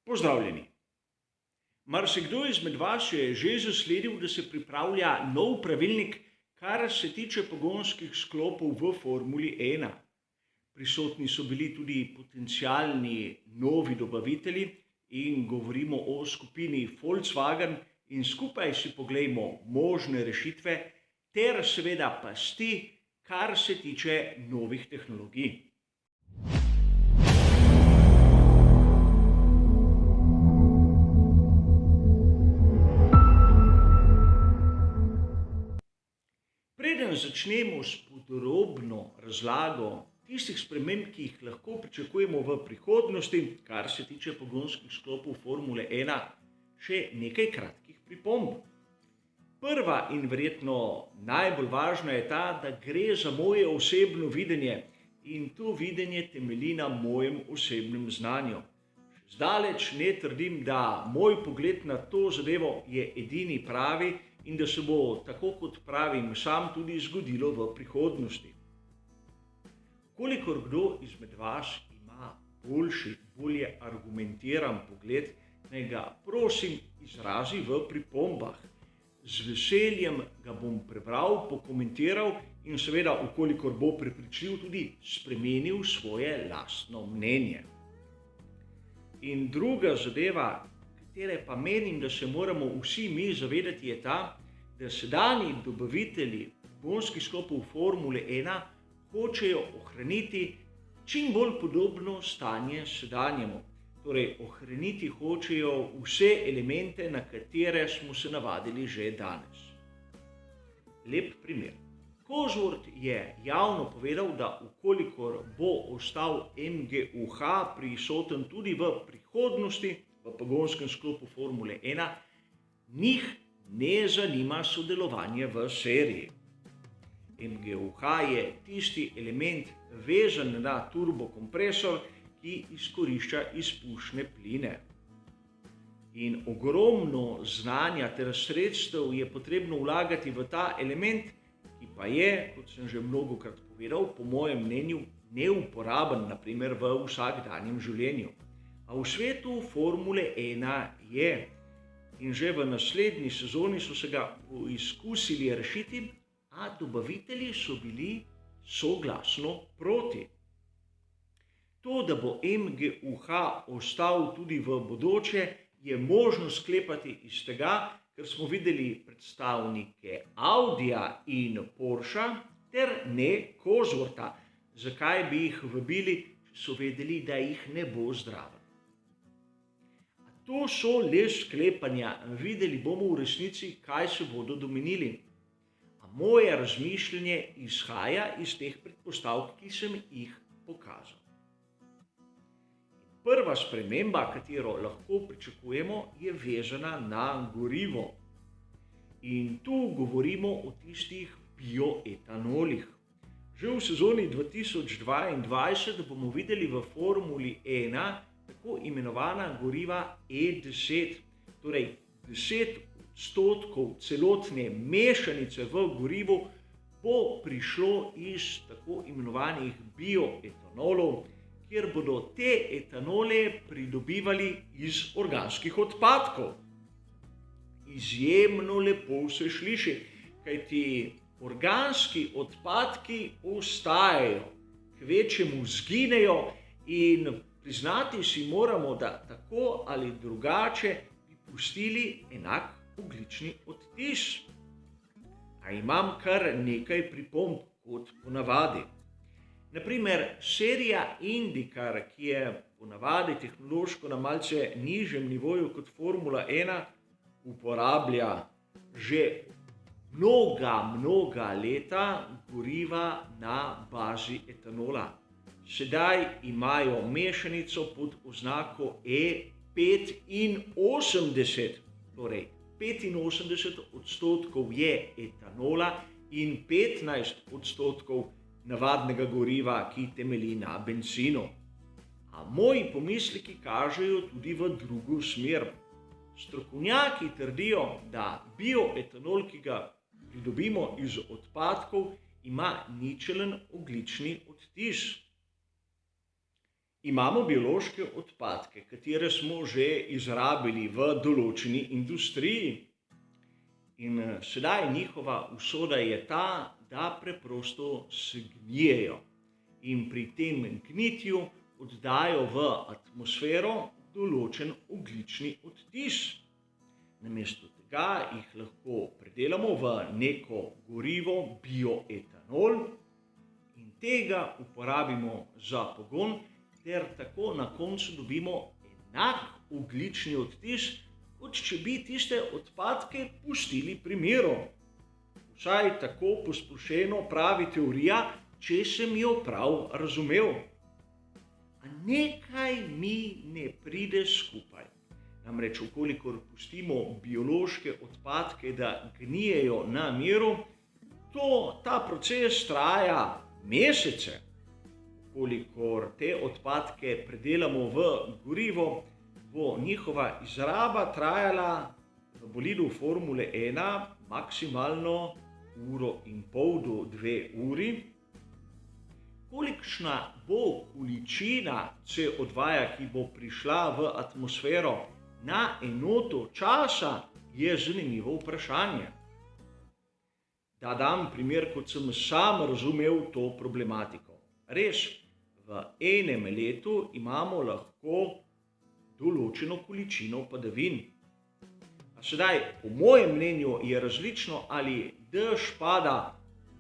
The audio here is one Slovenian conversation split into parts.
Pozdravljeni. Marsikdo izmed vas je že zasledil, da se pripravlja nov pravilnik, kar se tiče pogonskih sklopov v Formuli 1. Prisotni so bili tudi potencialni novi dobavitelji in govorimo o skupini Volkswagen in skupaj si poglejmo možne rešitve ter seveda pasti, kar se tiče novih tehnologij. Preden začnemo s podrobno razlago tistih sprememb, ki jih lahko pričakujemo v prihodnosti, kar se tiče pogonskih sklopov Formule 1, še nekaj kratkih pripomb. Prva in verjetno najbolj važna je ta, da gre za moje osebno videnje in to videnje temelji na mojem osebnem znanju. Zdaleč ne trdim, da moj pogled na to zadevo je edini pravi in da se bo, tako kot pravim sam, tudi zgodilo v prihodnosti. Kolikor kdo izmed vas ima boljši, bolje argumentiran pogled, naj ga prosim izrazi v pripombah. Z veseljem ga bom prebral, pokomentiral in seveda, ukolikor bo prepričljiv, tudi spremenil svoje lastno mnenje. In druga zadeva, katere pa menim, da se moramo vsi mi zavedati, je ta, da sedanji dobavitelji pogonskih sklopov Formule 1 hočejo ohraniti čim bolj podobno stanje sedanjemu. Torej, ohraniti hočejo vse elemente, na katere smo se navadili že danes. Lep primer. Cosworth je javno povedal, da ukolikor bo ostal MGUH prisoten tudi v prihodnosti v pogonskem sklopu Formule 1, njih ne zanima sodelovanje v seriji. MGUH je tisti element vezan na turbokompresor, ki izkorišča izpušne pline. In ogromno znanja ter sredstev je potrebno vlagati v ta element, ki pa je, kot sem že mnogokrat povedal, po mojem mnenju neuporaben, na primer v vsakdanjem življenju. A v svetu Formule 1 je in že v naslednji sezoni so se ga poizkusili rešiti, a dobavitelji so bili soglasno proti. To, da bo MGUH ostal tudi v bodoče, je možno sklepati iz tega, ker smo videli predstavnike Audija in Porscha ter ne Coswortha. Zakaj bi jih vabili, če so vedeli, da jih ne bo zraven? To so le sklepanja, videli bomo v resnici, kaj se bodo domenili. A moje razmišljanje izhaja iz teh predpostavk, ki sem jih pokazal. Prva sprememba, katero lahko pričakujemo, je vezana na gorivo. In tu govorimo o tistih bioetanolih. Že v sezoni 2022 bomo videli v Formuli 1 tako imenovana goriva E10, torej 10% celotne mešanice v gorivu bo prišlo iz tako imenovanih bioetanolov, kjer bodo te etanole pridobivali iz organskih odpadkov. Izjemno lepo se sliši, kajti organski odpadki ostajajo, kvečjemu zginejo in priznati si moramo, da tako ali drugače bi pustili enak ogljični odtis. A imam kar nekaj pripomb, kot ponavadi. Na primer, serija IndyCar, ki je ponavadi tehnološko na malce nižjem nivoju kot Formula 1, uporablja že mnoga leta goriva na bazi etanola. Sedaj imajo mešanico pod oznako E85, torej 85% je etanola in 15% navadnega goriva, ki temelji na bencinu. A moji pomisleki kažejo tudi v drugo smer. Strokovnjaki trdijo, da bioetanol, ki ga pridobimo iz odpadkov, ima ničelen ogljični odtis. Imamo biološke odpadke, katere smo že izrabili v določeni industriji. In sedaj njihova usoda je ta, da preprosto se gnijejo. In pri tem gnitju oddajo v atmosfero določen ogljični odtis. Namesto tega jih lahko predelamo v neko gorivo, bioetanol, in tega uporabimo za pogon, ter tako na koncu dobimo enak ogljični odtis, kot če bi tiste odpadke pustili pri miru. Vsaj tako posplošeno pravi teorija, če sem jo prav razumel. A nekaj mi ne pride skupaj. Namreč, ukolikor pustimo biološke odpadke, da gnijejo na miru, ta proces traja mesece. Kolikor te odpadke predelamo v gorivo, bo njihova izraba trajala v bolidu Formule 1 maksimalno 1,5 do 2 uri. Kolikšna bo količina CO2, ki bo prišla v atmosfero na enoto časa, je zanimivo vprašanje. Da dam primer, kot sem sam razumel to problematiko. Res, v enem letu imamo lahko določeno količino padavin. A sedaj, po mojem mnenju, je različno, ali dež pada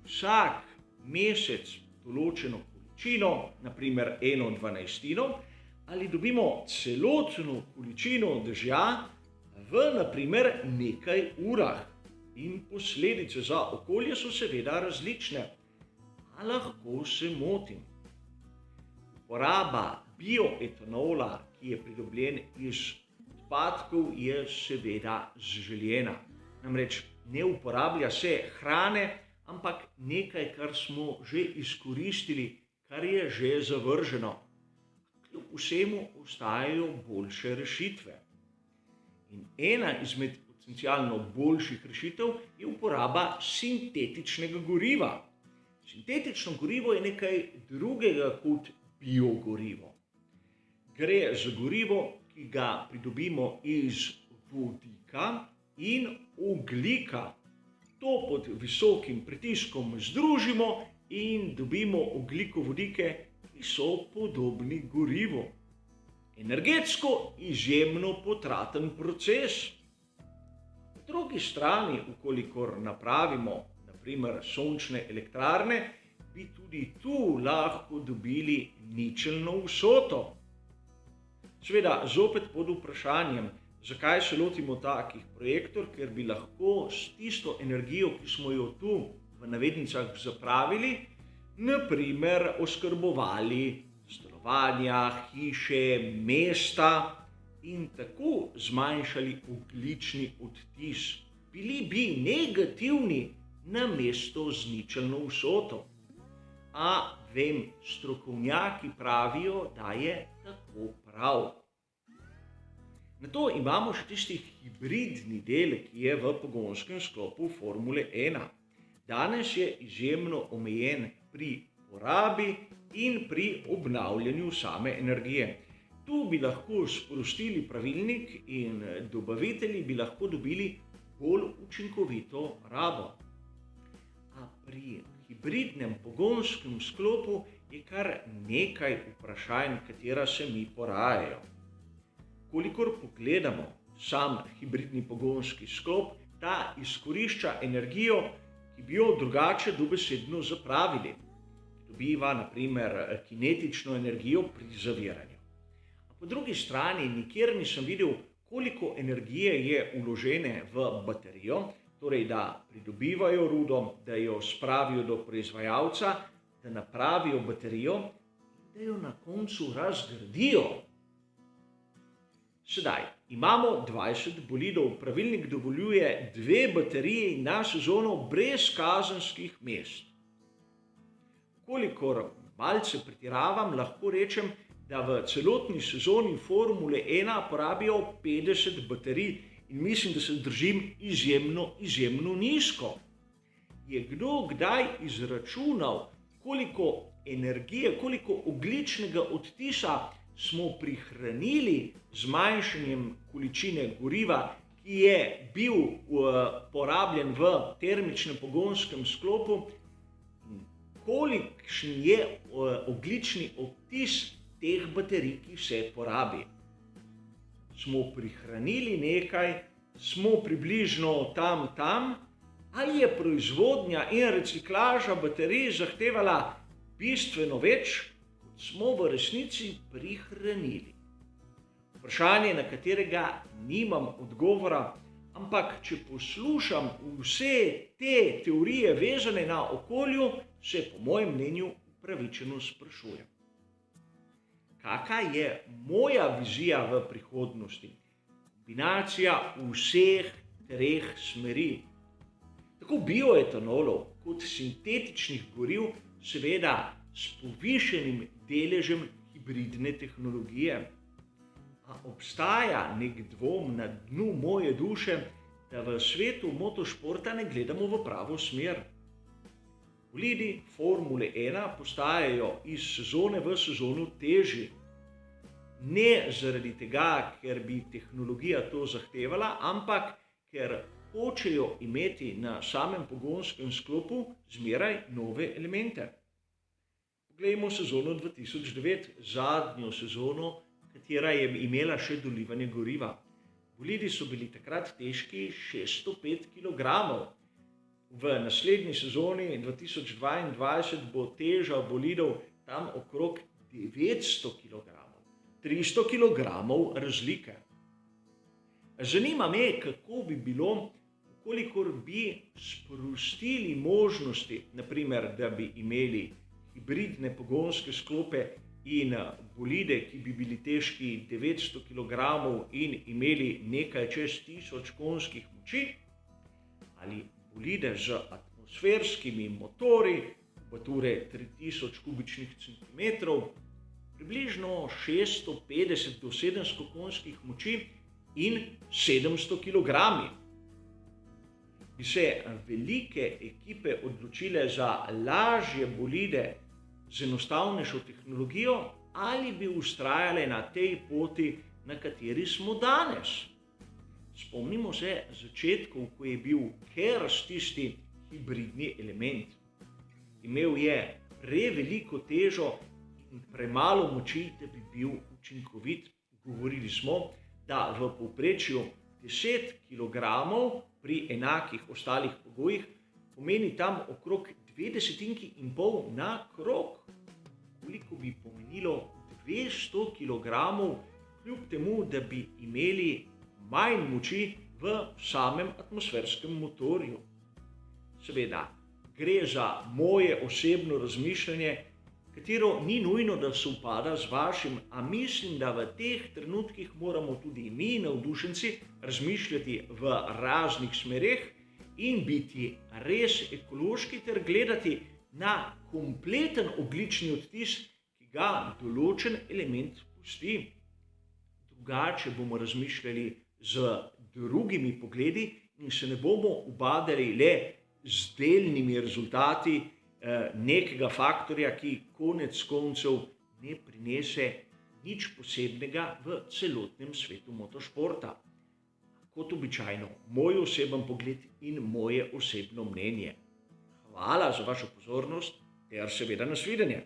vsak mesec določeno količino, naprimer 1/12, ali dobimo celotno količino dežja v naprimer nekaj urah. In posledice za okolje so seveda različne. A lahko se motim. Uporaba bioetanola, ki je pridobljen iz odpadkov, je seveda zaželena. Namreč ne uporablja se hrane, ampak nekaj, kar smo že izkoristili, kar je že zavrženo. Kljub vsemu ostajajo boljše rešitve. In ena izmed potencialno boljših rešitev je uporaba sintetičnega goriva. Sintetično gorivo je nekaj drugega kot biogorivo. Gre za gorivo, ki ga pridobimo iz vodika in ogljika. To pod visokim pritiskom združimo in dobimo ogljikovodike, ki so podobni gorivu. Energetsko izjemno potraten proces. Po drugi strani, ukolikor napravimo naprimer sončne elektrarne, bi tudi tu lahko dobili ničelno vsoto. Seveda, zopet pod vprašanjem, zakaj se lotimo takih projektov, ker bi lahko s tisto energijo, ki smo jo tu v navednicah zapravili, naprimer oskrbovali stanovanja, hiše, mesta in tako zmanjšali ogljični odtis. Bili bi negativni namesto z ničelno vsoto. A vem, strokovnjaki pravijo, da je tako prav. Nato imamo še tisti hibridni del, ki je v pogonskem sklopu Formule 1. Danes je izjemno omejen pri porabi in pri obnavljanju same energije. Tu bi lahko sprostili pravilnik in dobavitelji bi lahko dobili bolj učinkovito rabo. A pri hibridnem pogonskem sklopu je kar nekaj vprašanj, katera se mi porajajo. Kolikor pogledamo sam hibridni pogonski sklop, ta izkorišča energijo, ki bi jo drugače dobesedno zapravili. Dobiva naprimer kinetično energijo pri zaviranju. A po drugi strani nikjer nisem videl, koliko energije je vložene v baterijo, torej da pridobivajo rudo, da jo spravijo do proizvajalca, da napravijo baterijo in da jo na koncu razgradijo. Sedaj, imamo 20 bolidov, pravilnik dovoljuje 2 bateriji na sezono brez kazenskih mest. Kolikor malce pretiravam, lahko rečem, da v celotni sezoni Formule 1 porabijo 50 baterij in mislim, da se držim izjemno nizko. Je kdo kdaj izračunal, koliko energije, koliko ogljičnega odtisa smo prihranili z zmanjšanjem količine goriva, ki je bil porabljen v termičnem pogonskem sklopu, kolikšen je ogljični odtis teh baterij, ki se porabi. Smo prihranili nekaj, smo približno tam, ali je proizvodnja in reciklaža baterij zahtevala bistveno več, kot smo v resnici prihranili. Vprašanje, na katerega nimam odgovora, ampak če poslušam vse te teorije vezane na okolju, se po mojem mnenju upravičeno sprašujem. Kakšna je moja vizija v prihodnosti? Kombinacija vseh treh smeri, tako bioetanolov kot sintetičnih goriv, seveda s povišenim deležem hibridne tehnologije. A obstaja nek dvom na dnu moje duše, da v svetu motošporta ne gledamo v pravo smer. Bolidi Formule 1 postajajo iz sezone v sezono težji. Ne zaradi tega, ker bi tehnologija to zahtevala, ampak ker hočejo imeti na samem pogonskem sklopu zmeraj nove elemente. Poglejmo sezono 2009, zadnjo sezono, katera je imela še dolivanje goriva. Bolidi so bili takrat težki 605 kg. V naslednji sezoni 2022 bo teža bolidov tam okrog 900 kg. 300 kg razlike. Zanima me, kako bi bilo, kolikor bi sprostili možnosti, naprimer, da bi imeli hibridne pogonske sklope in bolide, ki bi bili težki 900 kg in imeli nekaj čez 1000 konjskih moči, ali bolide z atmosferskimi motorji, kubature 3000 kubičnih centimetrov, približno 650 do 700 konjskih moči in 700 kg. Bi se velike ekipe odločile za lažje bolide z enostavnejšo tehnologijo ali bi vztrajale na tej poti, na kateri smo danes? Spomnimo se začetkov, ko je bil KERS tisti hibridni element. Imel je preveliko težo in premalo moči, da bi bil učinkovit. Govorili smo, da v povprečju 10 kg pri enakih ostalih pogojih pomeni tam okrog 2,5 na krog. Koliko bi pomenilo 200 kg, kljub temu, da bi imeli manj moči v samem atmosferskem motorju. Seveda, gre za moje osebno razmišljanje, katero ni nujno, da se upada z vašim, a mislim, da v teh trenutkih moramo tudi mi, navdušenci, razmišljati v raznih smereh in biti res ekološki ter gledati na kompleten ogljični odtis, ki ga določen element pusti. Drugače bomo razmišljali z drugimi pogledi in se ne bomo ubadali le z delnimi rezultati nekega faktorja, ki konec koncev ne prinese nič posebnega v celotnem svetu motošporta. Kot običajno, moj oseben pogled in moje osebno mnenje. Hvala za vašo pozornost ter seveda nasvidenje.